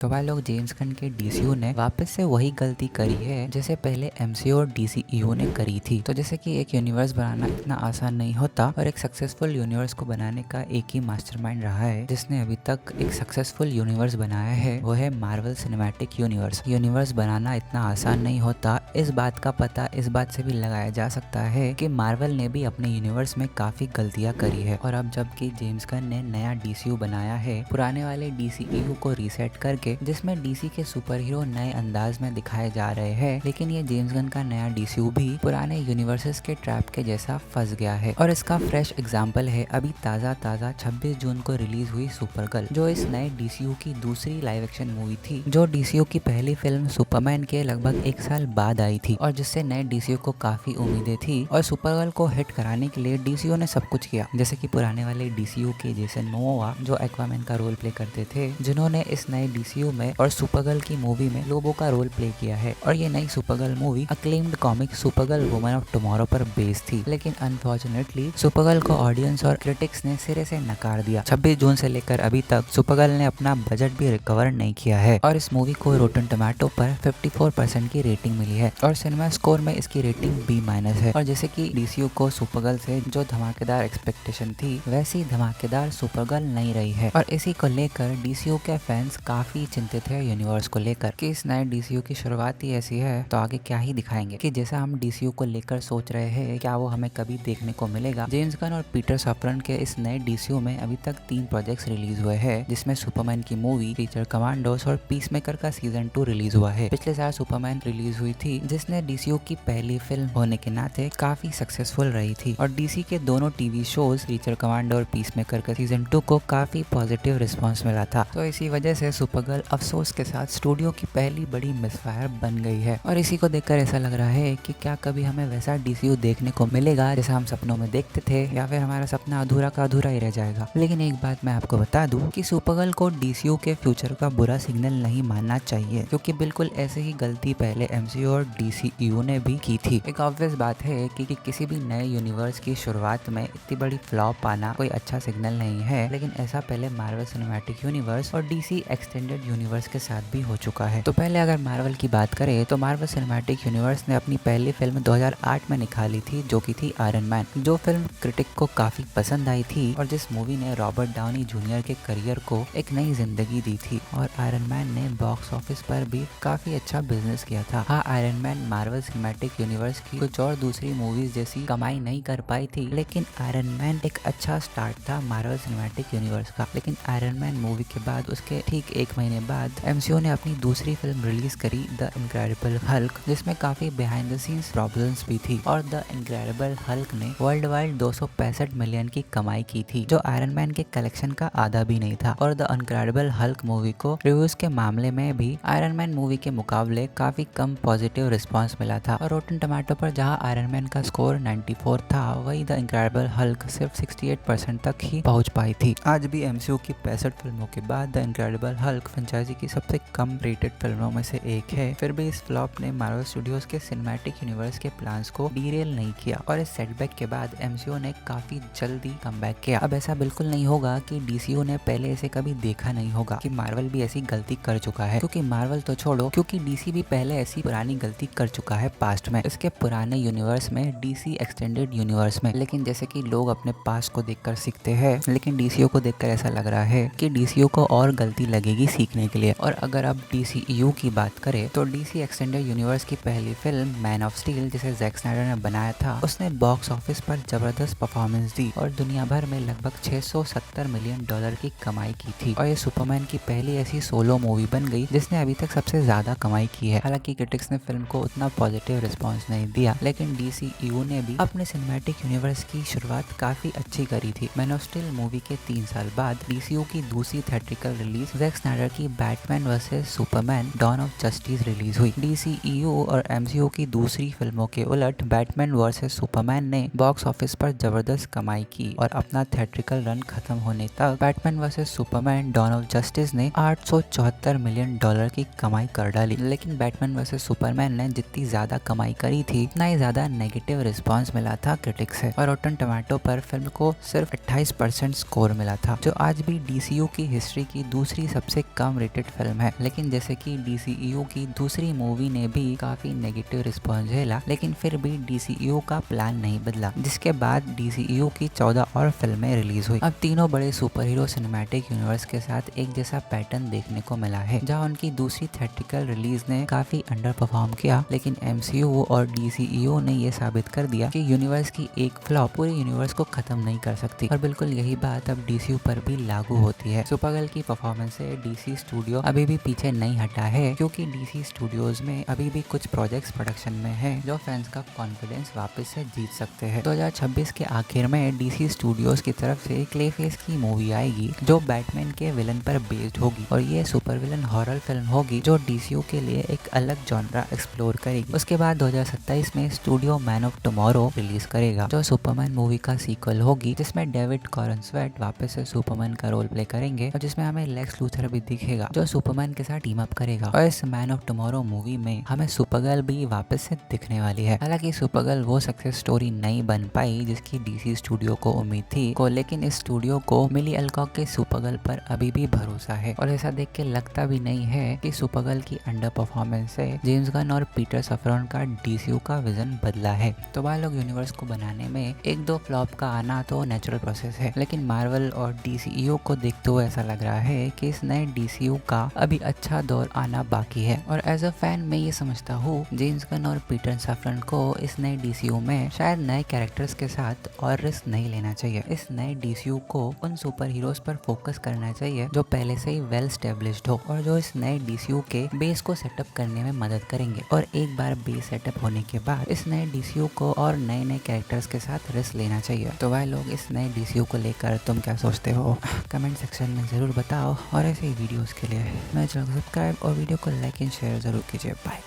तो भाई लोग जेम्स गन के डीसीयू ने वापस से वही गलती करी है जैसे पहले एमसीयू और डीसीयू ने करी थी। तो जैसे कि एक यूनिवर्स बनाना इतना आसान नहीं होता और एक सक्सेसफुल यूनिवर्स को बनाने का एक ही मास्टरमाइंड रहा है जिसने अभी तक एक सक्सेसफुल यूनिवर्स बनाया है, वो है मार्वल सिनेमैटिक यूनिवर्स। यूनिवर्स बनाना इतना आसान नहीं होता, इस बात का पता इस बात से भी लगाया जा सकता है कि मार्वल ने भी अपने यूनिवर्स में काफी गलतियां करी है। और अब जबकि जेम्स गन ने नया डीसीयू बनाया है, पुराने वाले डीसीयू को रीसेट करके जिसमें डीसी के सुपर हीरो नए अंदाज में दिखाए जा रहे हैं, लेकिन ये जेम्स गन का नया डीसीयू भी पुराने यूनिवर्सेस के ट्रैप के जैसा फंस गया है। और इसका फ्रेश एग्जांपल है अभी ताज़ा 26 जून को रिलीज हुई सुपरगर्ल, जो इस नए डीसीयू की दूसरी लाइव एक्शन मूवी थी, जो डीसीयू की पहली फिल्म सुपरमैन के लगभग 1 साल बाद आई थी और जिससे नए डीसीयू को काफी उम्मीदें थी। और सुपरगर्ल को हिट कराने के लिए डीसीयू ने सब कुछ किया, जैसे कि पुराने वाले डीसीयू के जैसे मोमोआ जो एक्वामैन का रोल प्ले करते थे, जिन्होंने इस नए डीसीयू में और सुपरगर्ल की मूवी में लोबो का रोल प्ले किया है। और ये नई Supergirl movie acclaimed comic Supergirl woman of tomorrow पर बेस्ड थी, लेकिन अनफॉर्चुनेटली सुपरगर्ल को ऑडियंस और क्रिटिक्स ने सिरे से नकार दिया। 26 जून से लेकर अभी तक सुपरगर्ल ने अपना बजट भी रिकवर नहीं किया है और इस मूवी को रोटन टोमेटो पर 54% की रेटिंग मिली है और सिनेमा स्कोर में इसकी रेटिंग B- है। और जैसे कि डीसीयू को सुपरगर्ल से जो धमाकेदार एक्सपेक्टेशन थी, वैसी धमाकेदार सुपरगर्ल नहीं रही है। और इसी को लेकर डीसीयू के फैंस काफी चिंतित है यूनिवर्स को लेकर कि इस नए डीसीयू की शुरुआत ही ऐसी है तो आगे क्या ही दिखाएंगे, कि जैसा हम डीसीयू को लेकर सोच रहे हैं क्या वो हमें कभी देखने को मिलेगा। जेम्स गन और पीटर सफरन के इस नए डीसीयू में अभी तक 3 प्रोजेक्ट्स रिलीज हुए हैं, जिसमें सुपरमैन की मूवी, क्रीचर कमांडोस और पीसमेकर का सीजन 2 रिलीज हुआ है। पिछले साल सुपरमैन रिलीज हुई थी, जिसने डीसीयू की पहली फिल्म होने के नाते काफी सक्सेसफुल रही थी और डीसी के दोनों टीवी शोज क्रीचर कमांडो और पीसमेकर का सीजन 2 को काफी पॉजिटिव रिस्पॉन्स मिला था। तो इसी वजह से सुपरगर्ल अफसोस के साथ स्टूडियो की पहली बड़ी मिसफायर बन गई है और इसी को देखकर ऐसा लग रहा है कि क्या कभी हमें वैसा डीसीयू देखने को मिलेगा जैसा हम सपनों में देखते थे, या फिर हमारा सपना अधूरा का अधूरा ही रह जाएगा। लेकिन एक बात मैं आपको बता दूं कि सुपरगर्ल को डीसीयू के फ्यूचर का बुरा सिग्नल नहीं मानना चाहिए, क्योंकि बिल्कुल ऐसे ही गलती पहले एमसीयू और डीसीयू ने भी की थी। एक ऑब्वियस बात है कि किसी भी नए यूनिवर्स की शुरुआत में इतनी बड़ी फ्लॉप आना कोई अच्छा सिग्नल नहीं है, लेकिन ऐसा पहले मार्वल सिनेमैटिक यूनिवर्स और डीसी एक्सटेंडेड यूनिवर्स के साथ भी हो चुका है। तो पहले अगर मार्वल की बात करें तो मार्वल सिनेमैटिक यूनिवर्स ने अपनी पहली फिल्म 2008 में निकाली थी, जो की थी आयरन मैन, जो फिल्म क्रिटिक को काफी पसंद आई थी और जिस मूवी ने रॉबर्ट डाउनी जूनियर के करियर को एक नई जिंदगी दी थी। और आयरन मैन ने बॉक्स ऑफिस पर भी काफी अच्छा बिजनेस किया था। हाँ, iron man Marvel cinematic universe की कुछ और दूसरी मूवीज जैसी कमाई नहीं कर पाई थी, लेकिन आयरन मैन एक अच्छा स्टार्ट था मार्वल सिनेमैटिक यूनिवर्स का। लेकिन आयरन मैन मूवी के बाद उसके ठीक 1 महीने बाद एमसीयू ने अपनी दूसरी फिल्म रिलीज करी द इनक्रेडिबल हल्क, जिसमें काफी बिहाइंड द सीन्स प्रॉब्लम्स भी थी। और द इनक्रेडिबल हल्क ने वर्ल्ड वाइड 265 मिलियन की कमाई की थी, जो आयरन मैन के कलेक्शन का आधा भी नहीं था। और द इनक्रेडिबल हल्क मूवी को रिव्यूज के मामले में भी आयरन मैन मूवी के मुकाबले काफी कम पॉजिटिव रिस्पॉन्स मिला था। और रोटन टोमेटो पर जहां आयरन मैन का स्कोर 94 था, वही द इनक्रेडिबल हल्क सिर्फ 68% तक ही पहुंच पाई थी। आज भी एमसीयू की 65 फिल्मों के बाद द इनक्रेडिबल हल्क फ्रेंचाइजी की सबसे कम रेटेड फिल्मों में से एक है। फिर भी इस फ्लॉप ने मार्वल स्टूडियोज के सिनेमैटिक यूनिवर्स के प्लान्स को डीरेल नहीं किया और इस सेटबैक के बाद एमसीयू ने काफी जल्दी कमबैक किया। अब ऐसा बिल्कुल नहीं होगा कि डीसीयू ने पहले ऐसे कभी देखा नहीं होगा कि मार्वल भी ऐसी गलती कर चुका है, क्योंकि मार्वल तो छोड़ो, क्योंकि डीसी भी पहले ऐसी पुरानी गलती कर चुका है पास्ट में, इसके पुराने यूनिवर्स में, डीसी एक्सटेंडेड यूनिवर्स में। लेकिन जैसे कि लोग अपने पास्ट को देखकर सीखते हैं, लेकिन डीसीयू को देखकर ऐसा लग रहा है कि डीसीयू को और गलती लगेगी सीखने के लिए। और अगर अब डीसीयू की बात करें तो डीसी एक्सटेंडेड यूनिवर्स की पहली फिल्म मैन ऑफ स्टील, जिसे जैक स्नाइडर ने बनाया था, उसने बॉक्स ऑफिस पर जबरदस्त परफॉर्मेंस दी और दुनिया भर में लगभग $670 मिलियन की कमाई की थी। और ये सुपरमैन की पहली ऐसी सोलो मूवी बन गई जिसने अभी तक सबसे ज्यादा कमाई की है। हालांकि क्रिटिक्स ने फिल्म को उतना पॉजिटिव रिस्पॉन्स नहीं दिया, लेकिन डीसीयू ने भी अपने सिनेमैटिक यूनिवर्स की शुरुआत काफी अच्छी करी थी। मैन ऑफ स्टील मूवी के 3 साल बाद डीसीयू की दूसरी थिएट्रिकल रिलीज जैक स्नाइडर की Batman versus Superman Dawn of Justice release हुई। डीसीयू और एमसीयू की दूसरी फिल्मों के उलट बैटमैन वर्सेस सुपरमैन ने बॉक्स ऑफिस पर जबरदस्त कमाई की और अपना थिएट्रिकल रन खत्म होने तक Batman versus Superman Dawn of Justice ने $874 मिलियन की कमाई कर डाली। लेकिन बैटमैन वर्सेस सुपरमैन ने जितनी ज्यादा कमाई करी थी, उतना ही ज्यादा नेगेटिव रिस्पॉन्स मिला था क्रिटिक्स से और रोटन टोमेटो पर फिल्म को सिर्फ 28% स्कोर मिला था, जो आज भी डीसीयू की हिस्ट्री की दूसरी सबसे कम कम रेटेड फिल्म है, लेकिन जैसे कि DCEU की दूसरी मूवी ने भी काफी नेगेटिव रिस्पॉन्स झेला, लेकिन फिर भी DCEU का प्लान नहीं बदला, जिसके बाद DCEU की 14 और फिल्में रिलीज हुई। अब तीनों बड़े सुपर हीरो सिनेमैटिक यूनिवर्स के साथ एक जैसा पैटर्न देखने को मिला है, जहाँ उनकी दूसरी थिएट्रिकल रिलीज ने काफी अंडर परफॉर्म किया, लेकिन MCU और DCEU ने ये साबित कर दिया कि यूनिवर्स की एक फ्लॉप पूरे यूनिवर्स को खत्म नहीं कर सकती। और बिल्कुल यही बात अब DCU पर भी लागू होती है। सुपरगर्ल की परफॉर्मेंस से DC स्टूडियो अभी भी पीछे नहीं हटा है, क्योंकि DC स्टूडियोज में अभी भी कुछ प्रोजेक्ट्स प्रोडक्शन में है जो फैंस का कॉन्फिडेंस वापस से जीत सकते हैं। 2026 के आखिर में DC स्टूडियोज की तरफ से क्लेफेस की मूवी आएगी जो बैटमैन के विलन पर बेस्ड होगी, और ये सुपर विलन हॉरर फिल्म होगी जो DCU के लिए एक अलग जॉनरा एक्सप्लोर करेगी। उसके बाद 2027 में studio man of tomorrow release करेगा, जो सुपरमैन मूवी का सीक्वल होगी, जिसमें डेविड कॉरनस्वेट वापस से सुपरमैन का रोल प्ले करेंगे, और जिसमें हमें लेक्स लूथर भी दिखेगा जो सुपरमैन के साथ टीम अप करेगा। और इस मैन ऑफ टुमारो मूवी में हमें सुपरगर्ल भी वापस से दिखने वाली है। हालांकि सुपरगर्ल वो सक्सेस स्टोरी नहीं बन पाई जिसकी DC स्टूडियो को उम्मीद थी, लेकिन इस स्टूडियो को मिली अल्कॉक के सुपरगर्ल पर अभी भी भरोसा है, और ऐसा देख के लगता भी नहीं है कि सुपरगर्ल की अंडर परफॉर्मेंस से जेम्स गन और पीटर सफरन का DCU का विजन बदला है। तो भाई लोग, यूनिवर्स को बनाने में एक दो फ्लॉप का आना तो नेचुरल प्रोसेस है, लेकिन मार्वल और DCEU को देखते हुए ऐसा लग रहा है कि इस नए DCU का अभी अच्छा दौर आना बाकी है। और एज अ फैन मैं ये समझता हूँ जेम्स गन और पीटर सफरन को इस नए DCU में शायद नए कैरेक्टर्स के साथ और रिस्क नहीं लेना चाहिए। इस नए DCU को उन सुपर हीरोज पर फोकस करना चाहिए जो पहले से ही वेल स्टेब्लिश्ड हो, और जो इस नए DCU के बेस को सेटअप करने में मदद करेंगे। और एक बार बेस सेटअप होने के बाद इस नए DCU को और नए नए कैरेक्टर्स के साथ रिस्क लेना चाहिए। तो भाई लोग, इस नए DCU को लेकर तुम क्या सोचते हो? कमेंट सेक्शन में जरूर बताओ, और ऐसे ही वीडियोस के लिए मेरे चैनल को सब्सक्राइब और वीडियो को लाइक एंड शेयर जरूर कीजिए। बाय।